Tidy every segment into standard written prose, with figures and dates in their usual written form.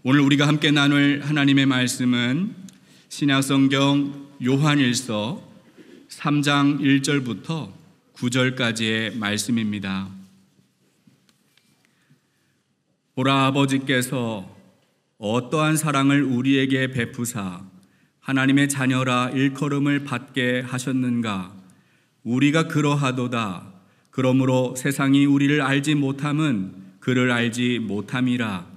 오늘 우리가 함께 나눌 하나님의 말씀은 신약성경 요한일서 3장 1절부터 9절까지의 말씀입니다. 보라, 아버지께서 어떠한 사랑을 우리에게 베푸사 하나님의 자녀라 일컬음을 받게 하셨는가. 우리가 그러하도다. 그러므로 세상이 우리를 알지 못함은 그를 알지 못함이라.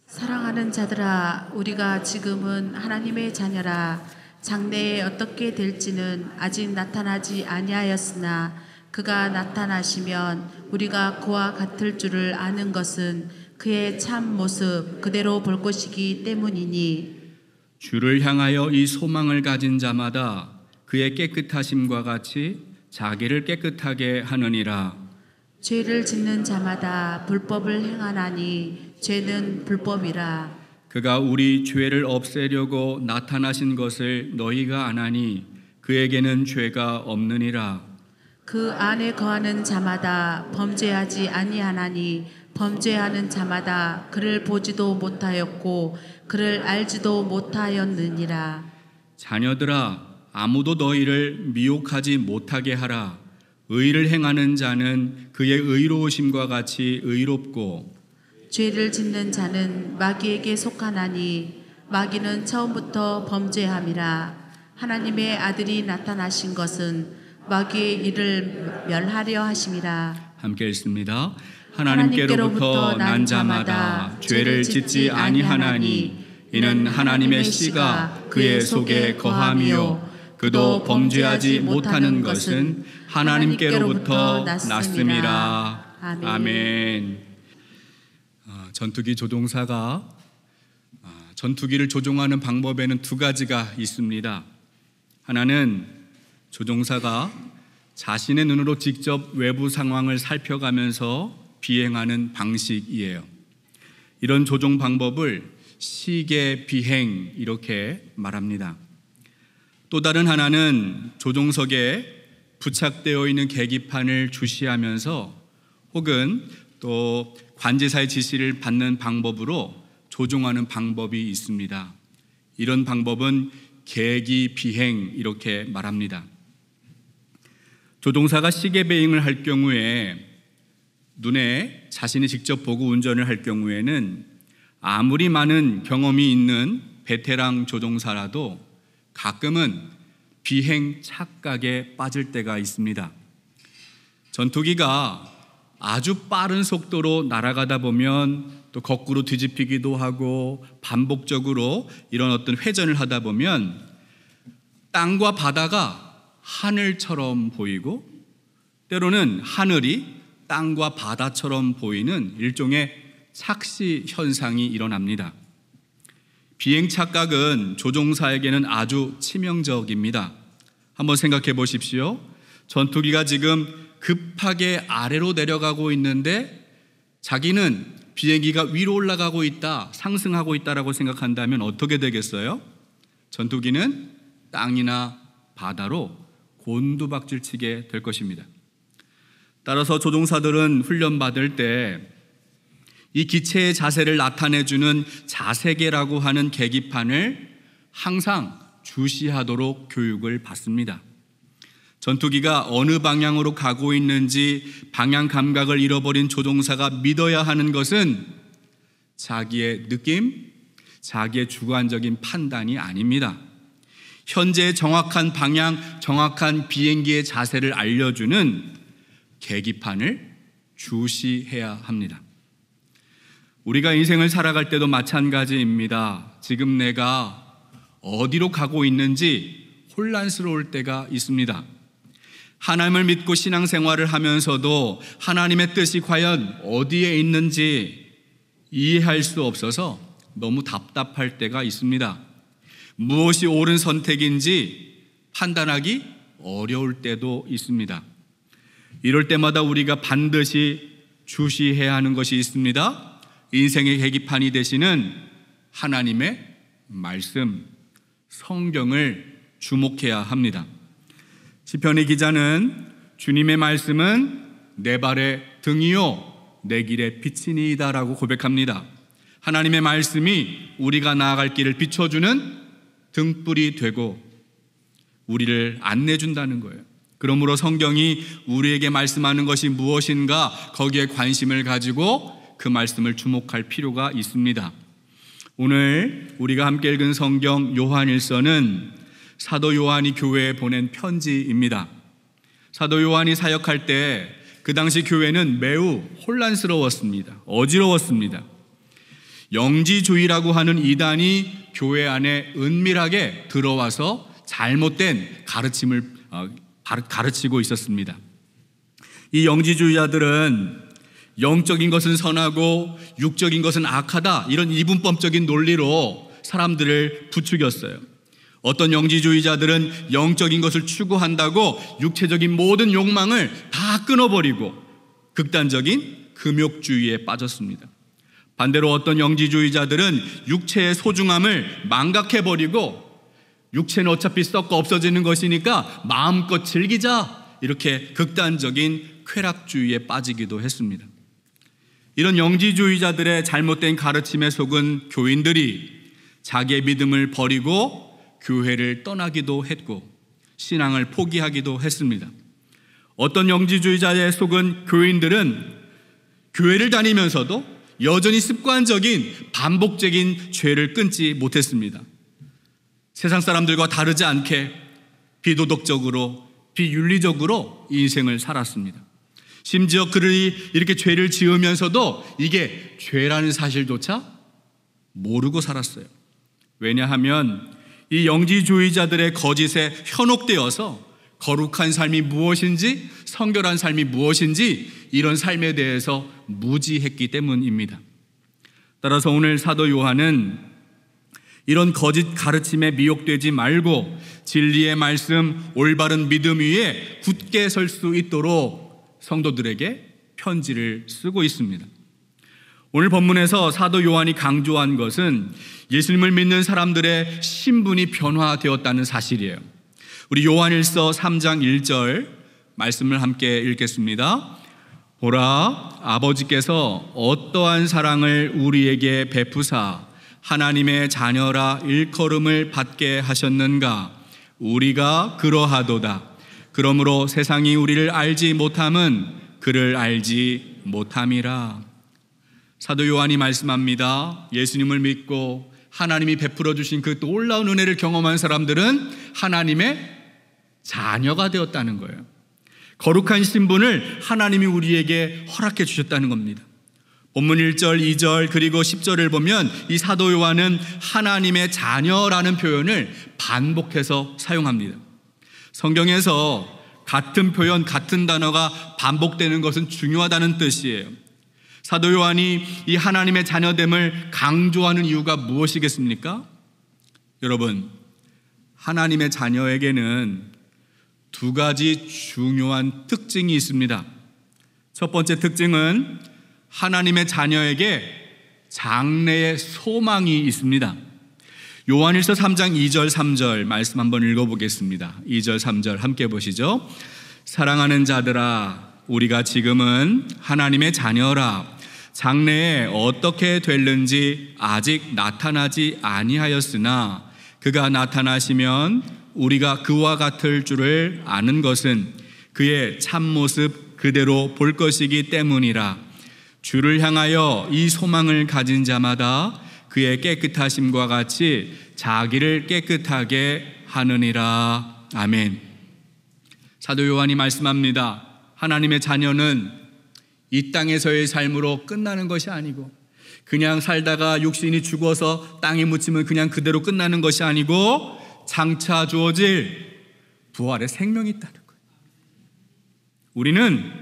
사랑하는 자들아, 우리가 지금은 하나님의 자녀라. 장래에 어떻게 될지는 아직 나타나지 아니하였으나 그가 나타나시면 우리가 그와 같을 줄을 아는 것은 그의 참 모습 그대로 볼 것이기 때문이니, 주를 향하여 이 소망을 가진 자마다 그의 깨끗하심과 같이 자기를 깨끗하게 하느니라. 죄를 짓는 자마다 불법을 행하나니 죄는 불법이라. 그가 우리 죄를 없애려고 나타나신 것을 너희가 아나니 그에게는 죄가 없느니라. 그 안에 거하는 자마다 범죄하지 아니하나니 범죄하는 자마다 그를 보지도 못하였고 그를 알지도 못하였느니라. 자녀들아, 아무도 너희를 미혹하지 못하게 하라. 의를 행하는 자는 그의 의로우심과 같이 의롭고 죄를 짓는 자는 마귀에게 속하나니 마귀는 처음부터 범죄함이라. 하나님의 아들이 나타나신 것은 마귀의 일을 멸하려 하심이라. 함께 읽습니다. 하나님께로부터 난 자마다 죄를 짓지 아니하나니 이는 하나님의 씨가 그의 속에 거함이요 그도 범죄하지 못하는 것은 하나님께로부터 났음이라. 아멘. 전투기 조종사가 전투기를 조종하는 방법에는 두 가지가 있습니다. 하나는 조종사가 자신의 눈으로 직접 외부 상황을 살펴가면서 비행하는 방식이에요. 이런 조종 방법을 시계 비행 이렇게 말합니다. 또 다른 하나는 조종석에 부착되어 있는 계기판을 주시하면서 혹은 또 관제사의 지시를 받는 방법으로 조종하는 방법이 있습니다. 이런 방법은 계기 비행 이렇게 말합니다. 조종사가 시계 비행을 할 경우에 눈에 자신이 직접 보고 운전을 할 경우에는 아무리 많은 경험이 있는 베테랑 조종사라도 가끔은 비행 착각에 빠질 때가 있습니다. 전투기가 아주 빠른 속도로 날아가다 보면 또 거꾸로 뒤집히기도 하고 반복적으로 이런 어떤 회전을 하다 보면 땅과 바다가 하늘처럼 보이고 때로는 하늘이 땅과 바다처럼 보이는 일종의 착시 현상이 일어납니다. 비행 착각은 조종사에게는 아주 치명적입니다. 한번 생각해 보십시오. 전투기가 지금 급하게 아래로 내려가고 있는데 자기는 비행기가 위로 올라가고 있다, 상승하고 있다라고 생각한다면 어떻게 되겠어요? 전투기는 땅이나 바다로 곤두박질치게 될 것입니다. 따라서 조종사들은 훈련받을 때 이 기체의 자세를 나타내주는 자세계라고 하는 계기판을 항상 주시하도록 교육을 받습니다. 전투기가 어느 방향으로 가고 있는지 방향 감각을 잃어버린 조종사가 믿어야 하는 것은 자기의 느낌, 자기의 주관적인 판단이 아닙니다. 현재의 정확한 방향, 정확한 비행기의 자세를 알려주는 계기판을 주시해야 합니다. 우리가 인생을 살아갈 때도 마찬가지입니다. 지금 내가 어디로 가고 있는지 혼란스러울 때가 있습니다. 하나님을 믿고 신앙생활을 하면서도 하나님의 뜻이 과연 어디에 있는지 이해할 수 없어서 너무 답답할 때가 있습니다. 무엇이 옳은 선택인지 판단하기 어려울 때도 있습니다. 이럴 때마다 우리가 반드시 주시해야 하는 것이 있습니다. 인생의 계기판이 되시는 하나님의 말씀, 성경을 주목해야 합니다. 시편의 기자는 주님의 말씀은 내 발의 등이요 내 길의 빛이니이다 라고 고백합니다. 하나님의 말씀이 우리가 나아갈 길을 비춰주는 등불이 되고 우리를 안내준다는 거예요. 그러므로 성경이 우리에게 말씀하는 것이 무엇인가 거기에 관심을 가지고 그 말씀을 주목할 필요가 있습니다. 오늘 우리가 함께 읽은 성경 요한일서는 사도 요한이 교회에 보낸 편지입니다. 사도 요한이 사역할 때 그 당시 교회는 매우 혼란스러웠습니다. 어지러웠습니다. 영지주의라고 하는 이단이 교회 안에 은밀하게 들어와서 잘못된 가르침을 가르치고 있었습니다. 이 영지주의자들은 영적인 것은 선하고 육적인 것은 악하다, 이런 이분법적인 논리로 사람들을 부추겼어요. 어떤 영지주의자들은 영적인 것을 추구한다고 육체적인 모든 욕망을 다 끊어버리고 극단적인 금욕주의에 빠졌습니다. 반대로 어떤 영지주의자들은 육체의 소중함을 망각해버리고 육체는 어차피 썩고 없어지는 것이니까 마음껏 즐기자, 이렇게 극단적인 쾌락주의에 빠지기도 했습니다. 이런 영지주의자들의 잘못된 가르침에 속은 교인들이 자기의 믿음을 버리고 교회를 떠나기도 했고 신앙을 포기하기도 했습니다. 어떤 영지주의자에 속은 교인들은 교회를 다니면서도 여전히 습관적인 반복적인 죄를 끊지 못했습니다. 세상 사람들과 다르지 않게 비도덕적으로, 비윤리적으로 인생을 살았습니다. 심지어 그들이 이렇게 죄를 지으면서도 이게 죄라는 사실조차 모르고 살았어요. 왜냐하면 이 영지주의자들의 거짓에 현혹되어서 거룩한 삶이 무엇인지, 성결한 삶이 무엇인지 이런 삶에 대해서 무지했기 때문입니다. 따라서 오늘 사도 요한은 이런 거짓 가르침에 미혹되지 말고 진리의 말씀, 올바른 믿음 위에 굳게 설 수 있도록 성도들에게 편지를 쓰고 있습니다. 오늘 본문에서 사도 요한이 강조한 것은 예수님을 믿는 사람들의 신분이 변화되었다는 사실이에요. 우리 요한일서 3장 1절 말씀을 함께 읽겠습니다. 보라, 아버지께서 어떠한 사랑을 우리에게 베푸사 하나님의 자녀라 일컬음을 받게 하셨는가. 우리가 그러하도다. 그러므로 세상이 우리를 알지 못함은 그를 알지 못함이라. 사도 요한이 말씀합니다. 예수님을 믿고 하나님이 베풀어 주신 그 놀라운 은혜를 경험한 사람들은 하나님의 자녀가 되었다는 거예요. 거룩한 신분을 하나님이 우리에게 허락해 주셨다는 겁니다. 본문 1절, 2절 그리고 10절을 보면 이 사도 요한은 하나님의 자녀라는 표현을 반복해서 사용합니다. 성경에서 같은 표현, 같은 단어가 반복되는 것은 중요하다는 뜻이에요. 사도 요한이 이 하나님의 자녀됨을 강조하는 이유가 무엇이겠습니까? 여러분, 하나님의 자녀에게는 두 가지 중요한 특징이 있습니다. 첫 번째 특징은 하나님의 자녀에게 장래의 소망이 있습니다. 요한일서 3장 2절 3절 말씀 한번 읽어보겠습니다. 2절 3절 함께 보시죠. 사랑하는 자들아, 우리가 지금은 하나님의 자녀라. 장래에 어떻게 될는지 아직 나타나지 아니하였으나 그가 나타나시면 우리가 그와 같을 줄을 아는 것은 그의 참모습 그대로 볼 것이기 때문이라. 주를 향하여 이 소망을 가진 자마다 그의 깨끗하심과 같이 자기를 깨끗하게 하느니라. 아멘. 사도 요한이 말씀합니다. 하나님의 자녀는 이 땅에서의 삶으로 끝나는 것이 아니고 그냥 살다가 육신이 죽어서 땅에 묻히면 그냥 그대로 끝나는 것이 아니고 장차 주어질 부활의 생명이 있다는 거예요. 우리는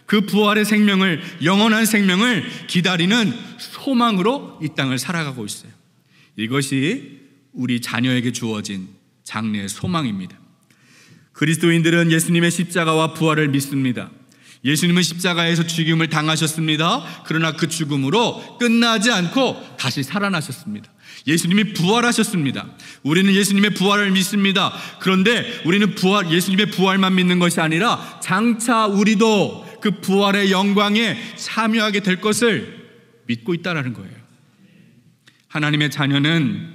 그 부활의 생명을, 영원한 생명을 기다리는 소망으로 이 땅을 살아가고 있어요. 이것이 우리 자녀에게 주어진 장래의 소망입니다. 그리스도인들은 예수님의 십자가와 부활을 믿습니다. 예수님은 십자가에서 죽임을 당하셨습니다. 그러나 그 죽음으로 끝나지 않고 다시 살아나셨습니다. 예수님이 부활하셨습니다. 우리는 예수님의 부활을 믿습니다. 그런데 우리는 예수님의 부활만 믿는 것이 아니라 장차 우리도 그 부활의 영광에 참여하게 될 것을 믿고 있다는 거예요. 하나님의 자녀는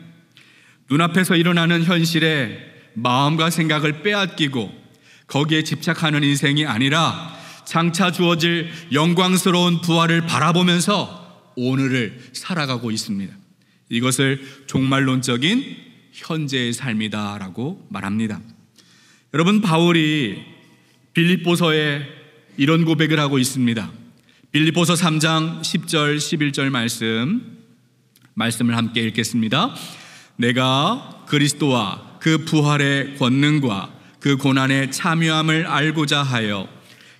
눈앞에서 일어나는 현실에 마음과 생각을 빼앗기고 거기에 집착하는 인생이 아니라 장차 주어질 영광스러운 부활을 바라보면서 오늘을 살아가고 있습니다. 이것을 종말론적인 현재의 삶이다라고 말합니다. 여러분, 바울이 빌립보서에 이런 고백을 하고 있습니다. 빌립보서 3장 10절 11절 말씀을 함께 읽겠습니다. 내가 그리스도와 그 부활의 권능과 그 고난의 참여함을 알고자 하여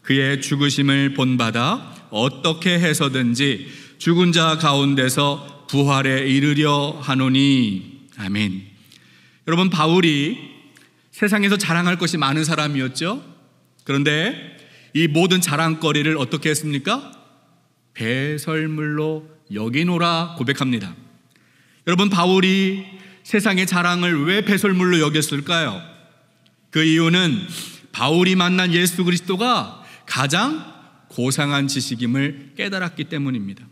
그의 죽으심을 본받아 어떻게 해서든지 죽은 자 가운데서 부활에 이르려 하노니. 아멘. 여러분, 바울이 세상에서 자랑할 것이 많은 사람이었죠. 그런데 이 모든 자랑거리를 어떻게 했습니까? 배설물로 여기노라 고백합니다. 여러분, 바울이 세상의 자랑을 왜 배설물로 여겼을까요? 그 이유는 바울이 만난 예수 그리스도가 가장 고상한 지식임을 깨달았기 때문입니다.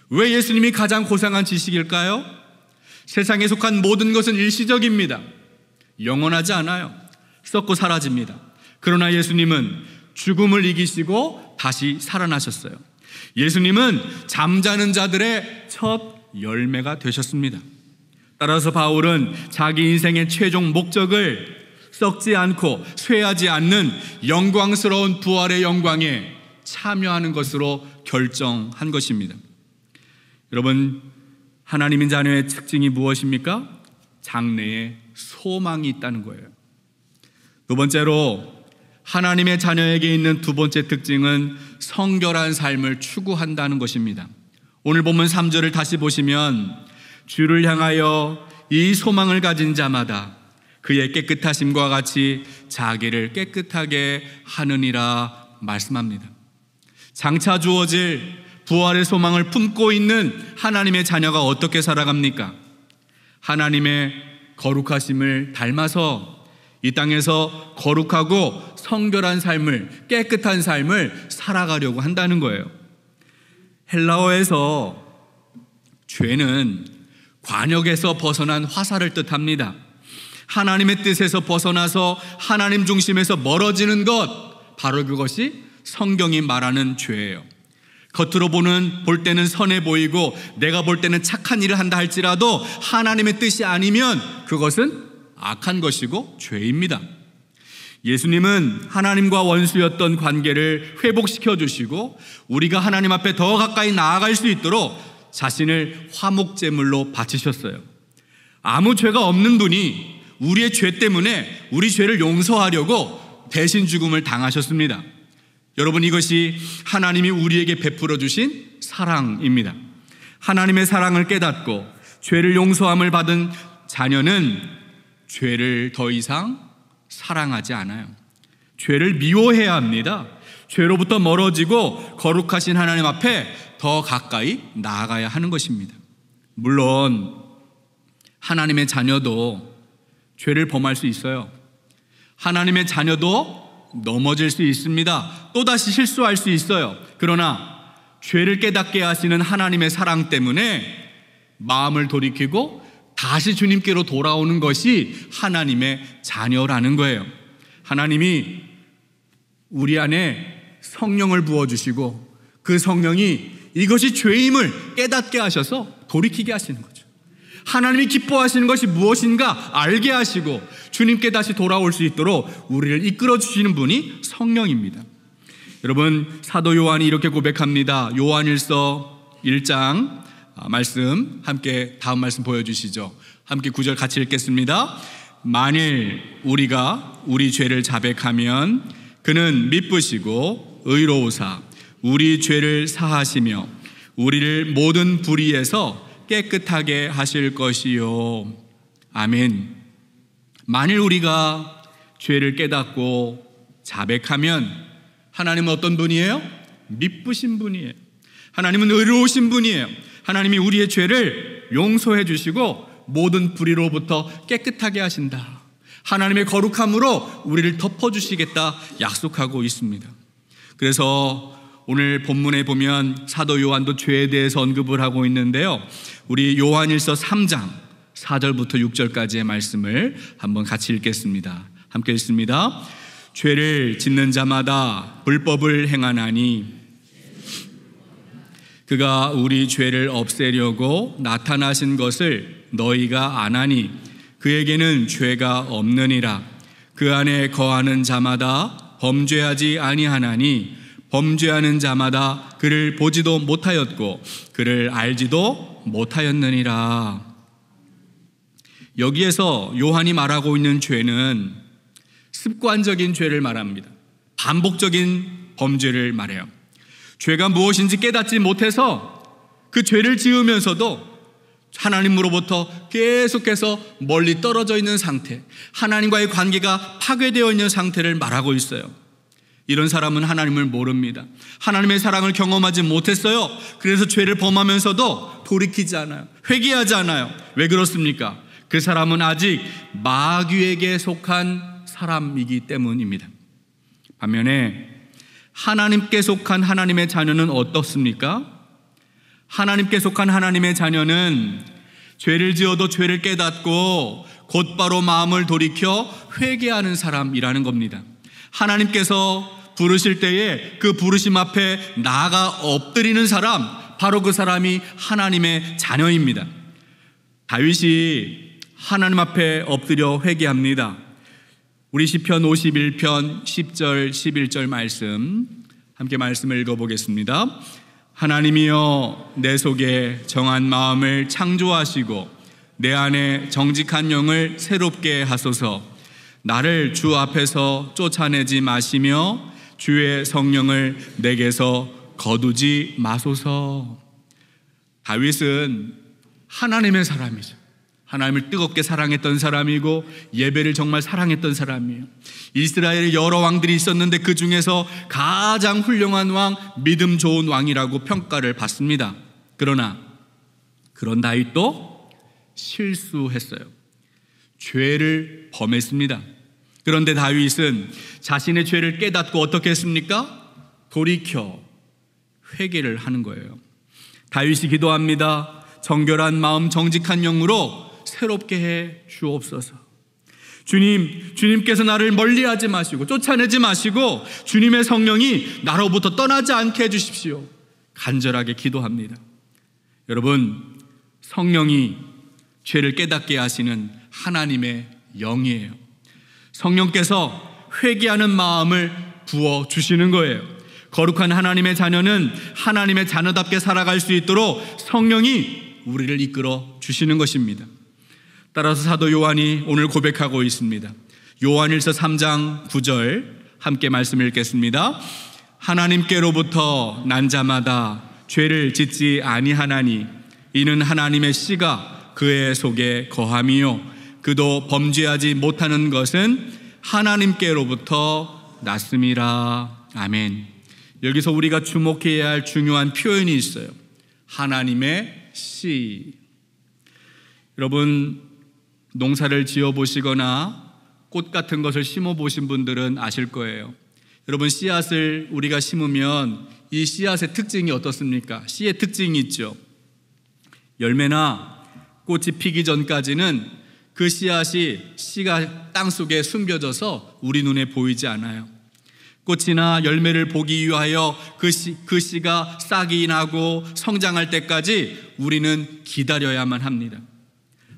왜 예수님이 가장 고상한 지식일까요? 세상에 속한 모든 것은 일시적입니다. 영원하지 않아요. 썩고 사라집니다. 그러나 예수님은 죽음을 이기시고 다시 살아나셨어요. 예수님은 잠자는 자들의 첫 열매가 되셨습니다. 따라서 바울은 자기 인생의 최종 목적을 썩지 않고 쇠하지 않는 영광스러운 부활의 영광에 참여하는 것으로 결정한 것입니다. 여러분, 하나님의 자녀의 특징이 무엇입니까? 장래에 소망이 있다는 거예요. 두 번째로 하나님의 자녀에게 있는 두 번째 특징은 성결한 삶을 추구한다는 것입니다. 오늘 본문 3절을 다시 보시면 주를 향하여 이 소망을 가진 자마다 그의 깨끗하심과 같이 자기를 깨끗하게 하느니라 말씀합니다. 장차 주어질 부활의 소망을 품고 있는 하나님의 자녀가 어떻게 살아갑니까? 하나님의 거룩하심을 닮아서 이 땅에서 거룩하고 성결한 삶을, 깨끗한 삶을 살아가려고 한다는 거예요. 헬라어에서 죄는 관역에서 벗어난 화살을 뜻합니다. 하나님의 뜻에서 벗어나서 하나님 중심에서 멀어지는 것, 바로 그것이 성경이 말하는 죄예요. 겉으로 볼 때는 선해 보이고 내가 볼 때는 착한 일을 한다 할지라도 하나님의 뜻이 아니면 그것은 악한 것이고 죄입니다. 예수님은 하나님과 원수였던 관계를 회복시켜 주시고 우리가 하나님 앞에 더 가까이 나아갈 수 있도록 자신을 화목제물로 바치셨어요. 아무 죄가 없는 분이 우리의 죄 때문에 우리 죄를 용서하려고 대신 죽음을 당하셨습니다. 여러분, 이것이 하나님이 우리에게 베풀어 주신 사랑입니다. 하나님의 사랑을 깨닫고 죄를 용서함을 받은 자녀는 죄를 더 이상 사랑하지 않아요. 죄를 미워해야 합니다. 죄로부터 멀어지고 거룩하신 하나님 앞에 더 가까이 나아가야 하는 것입니다. 물론 하나님의 자녀도 죄를 범할 수 있어요. 하나님의 자녀도 넘어질 수 있습니다. 또다시 실수할 수 있어요. 그러나 죄를 깨닫게 하시는 하나님의 사랑 때문에 마음을 돌이키고 다시 주님께로 돌아오는 것이 하나님의 자녀라는 거예요. 하나님이 우리 안에 성령을 부어주시고 그 성령이 이것이 죄임을 깨닫게 하셔서 돌이키게 하시는 거죠. 하나님이 기뻐하시는 것이 무엇인가 알게 하시고 주님께 다시 돌아올 수 있도록 우리를 이끌어 주시는 분이 성령입니다. 여러분, 사도 요한이 이렇게 고백합니다. 요한일서 1장 말씀 함께 다음 말씀 보여주시죠. 함께 9절 같이 읽겠습니다. 만일 우리가 우리 죄를 자백하면 그는 미쁘시고 의로우사 우리 죄를 사하시며 우리를 모든 불의에서 깨끗하게 하실 것이요. 아멘. 만일 우리가 죄를 깨닫고 자백하면 하나님은 어떤 분이에요? 미쁘신 분이에요. 하나님은 의로우신 분이에요. 하나님이 우리의 죄를 용서해 주시고 모든 불의로부터 깨끗하게 하신다. 하나님의 거룩함으로 우리를 덮어주시겠다 약속하고 있습니다. 그래서 오늘 본문에 보면 사도 요한도 죄에 대해서 언급을 하고 있는데요. 우리 요한일서 3장 4절부터 6절까지의 말씀을 한번 같이 읽겠습니다. 함께 읽습니다. 죄를 짓는 자마다 불법을 행하나니 그가 우리 죄를 없애려고 나타나신 것을 너희가 아나니 그에게는 죄가 없느니라. 그 안에 거하는 자마다 범죄하지 아니하나니 범죄하는 자마다 그를 보지도 못하였고 그를 알지도 못하였느니라. 여기에서 요한이 말하고 있는 죄는 습관적인 죄를 말합니다. 반복적인 범죄를 말해요. 죄가 무엇인지 깨닫지 못해서 그 죄를 지으면서도 하나님으로부터 계속해서 멀리 떨어져 있는 상태, 하나님과의 관계가 파괴되어 있는 상태를 말하고 있어요. 이런 사람은 하나님을 모릅니다. 하나님의 사랑을 경험하지 못했어요. 그래서 죄를 범하면서도 돌이키지 않아요. 회개하지 않아요. 왜 그렇습니까? 그 사람은 아직 마귀에게 속한 사람이기 때문입니다. 반면에 하나님께 속한 하나님의 자녀는 어떻습니까? 하나님께 속한 하나님의 자녀는 죄를 지어도 죄를 깨닫고 곧바로 마음을 돌이켜 회개하는 사람이라는 겁니다. 하나님께서 부르실 때에 그 부르심 앞에 나아가 엎드리는 사람, 바로 그 사람이 하나님의 자녀입니다. 다윗이 하나님 앞에 엎드려 회개합니다. 우리 시편 51편 10절 11절 말씀 함께 말씀을 읽어보겠습니다. 하나님이여 내 속에 정한 마음을 창조하시고 내 안에 정직한 영을 새롭게 하소서. 나를 주 앞에서 쫓아내지 마시며 주의 성령을 내게서 거두지 마소서. 다윗은 하나님의 사람이죠. 하나님을 뜨겁게 사랑했던 사람이고 예배를 정말 사랑했던 사람이에요. 이스라엘에 여러 왕들이 있었는데 그 중에서 가장 훌륭한 왕, 믿음 좋은 왕이라고 평가를 받습니다. 그러나 그런 다윗도 실수했어요. 죄를 범했습니다. 그런데 다윗은 자신의 죄를 깨닫고 어떻게 했습니까? 돌이켜 회개를 하는 거예요. 다윗이 기도합니다. 정결한 마음 정직한 영으로 새롭게 해 주옵소서. 주님께서 나를 멀리하지 마시고 쫓아내지 마시고 주님의 성령이 나로부터 떠나지 않게 해주십시오. 간절하게 기도합니다. 여러분, 성령이 죄를 깨닫게 하시는 하나님의 영이에요. 성령께서 회개하는 마음을 부어주시는 거예요. 거룩한 하나님의 자녀는 하나님의 자녀답게 살아갈 수 있도록 성령이 우리를 이끌어 주시는 것입니다. 따라서 사도 요한이 오늘 고백하고 있습니다. 요한일서 3장 9절 함께 말씀을 읽겠습니다. 하나님께로부터 난 자마다 죄를 짓지 아니하나니 이는 하나님의 씨가 그의 속에 거함이요 그도 범죄하지 못하는 것은 하나님께로부터 났음이라. 아멘. 여기서 우리가 주목해야 할 중요한 표현이 있어요. 하나님의 씨. 여러분, 농사를 지어보시거나 꽃 같은 것을 심어보신 분들은 아실 거예요. 여러분, 씨앗을 우리가 심으면 이 씨앗의 특징이 어떻습니까? 씨의 특징이 있죠. 열매나 꽃이 피기 전까지는 그 씨가 땅속에 숨겨져서 우리 눈에 보이지 않아요. 꽃이나 열매를 보기 위하여 그 씨가 싹이 나고 성장할 때까지 우리는 기다려야만 합니다.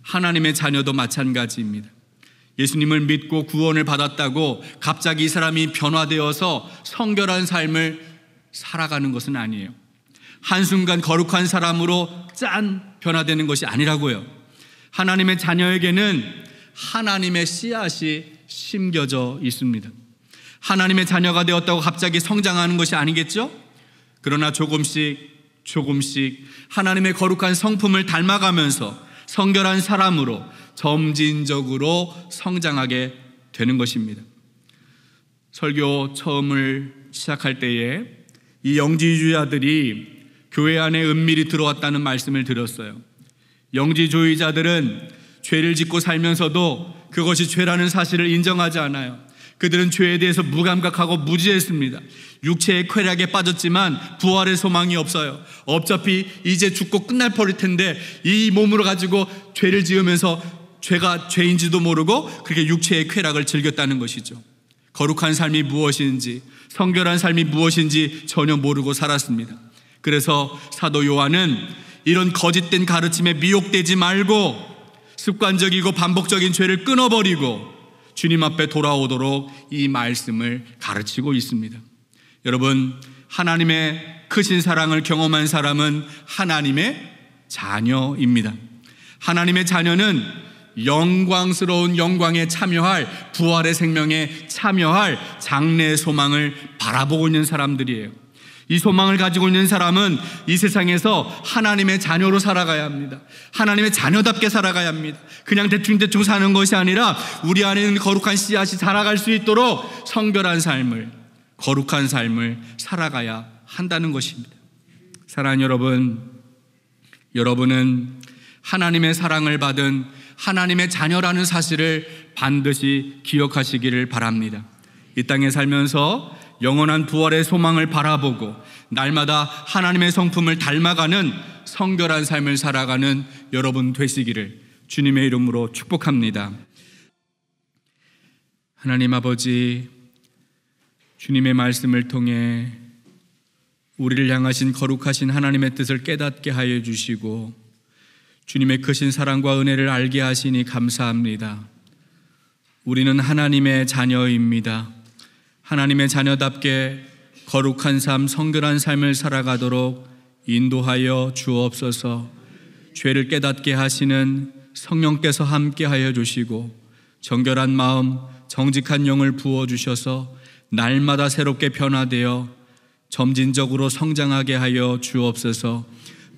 하나님의 자녀도 마찬가지입니다. 예수님을 믿고 구원을 받았다고 갑자기 이 사람이 변화되어서 성결한 삶을 살아가는 것은 아니에요. 한순간 거룩한 사람으로 변화되는 것이 아니라고요. 하나님의 자녀에게는 하나님의 씨앗이 심겨져 있습니다. 하나님의 자녀가 되었다고 갑자기 성장하는 것이 아니겠죠? 그러나 조금씩 하나님의 거룩한 성품을 닮아가면서 성결한 사람으로 점진적으로 성장하게 되는 것입니다. 설교 처음을 시작할 때에 이 영지주의자들이 교회 안에 은밀히 들어왔다는 말씀을 드렸어요. 영지주의자들은 죄를 짓고 살면서도 그것이 죄라는 사실을 인정하지 않아요. 그들은 죄에 대해서 무감각하고 무지했습니다. 육체의 쾌락에 빠졌지만 부활의 소망이 없어요. 어차피 이제 죽고 끝날 버릴 텐데 이 몸으로 가지고 죄를 지으면서 죄가 죄인지도 모르고 그렇게 육체의 쾌락을 즐겼다는 것이죠. 거룩한 삶이 무엇인지, 성결한 삶이 무엇인지 전혀 모르고 살았습니다. 그래서 사도 요한은 이런 거짓된 가르침에 미혹되지 말고 습관적이고 반복적인 죄를 끊어버리고 주님 앞에 돌아오도록 이 말씀을 가르치고 있습니다. 여러분, 하나님의 크신 사랑을 경험한 사람은 하나님의 자녀입니다. 하나님의 자녀는 영광스러운 영광에 참여할, 부활의 생명에 참여할 장래의 소망을 바라보고 있는 사람들이에요. 이 소망을 가지고 있는 사람은 이 세상에서 하나님의 자녀로 살아가야 합니다. 하나님의 자녀답게 살아가야 합니다. 그냥 대충 사는 것이 아니라 우리 안에 있는 거룩한 씨앗이 자라갈 수 있도록 성결한 삶을, 거룩한 삶을 살아가야 한다는 것입니다. 사랑하는 여러분, 여러분은 하나님의 사랑을 받은 하나님의 자녀라는 사실을 반드시 기억하시기를 바랍니다. 이 땅에 살면서 영원한 부활의 소망을 바라보고 날마다 하나님의 성품을 닮아가는 성결한 삶을 살아가는 여러분 되시기를 주님의 이름으로 축복합니다. 하나님 아버지, 주님의 말씀을 통해 우리를 향하신 거룩하신 하나님의 뜻을 깨닫게 하여 주시고 주님의 크신 사랑과 은혜를 알게 하시니 감사합니다. 우리는 하나님의 자녀입니다. 하나님의 자녀답게 거룩한 삶, 성결한 삶을 살아가도록 인도하여 주옵소서. 죄를 깨닫게 하시는 성령께서 함께하여 주시고 정결한 마음, 정직한 영을 부어주셔서 날마다 새롭게 변화되어 점진적으로 성장하게 하여 주옵소서.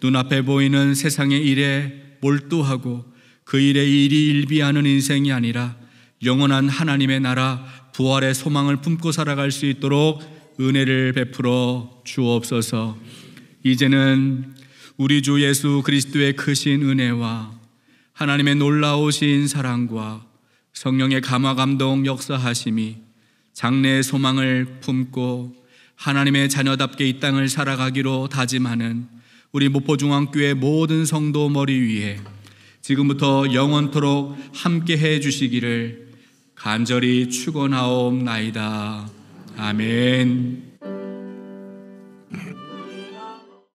눈앞에 보이는 세상의 일에 몰두하고 그 일에 일이 일비하는 인생이 아니라 영원한 하나님의 나라, 부활의 소망을 품고 살아갈 수 있도록 은혜를 베풀어 주옵소서. 이제는 우리 주 예수 그리스도의 크신 은혜와 하나님의 놀라우신 사랑과 성령의 감화 감동 역사하심이 장래의 소망을 품고 하나님의 자녀답게 이 땅을 살아가기로 다짐하는 우리 목포중앙교회 모든 성도 머리 위에 지금부터 영원토록 함께 해 주시기를 간절히 축원하옵나이다. 아멘.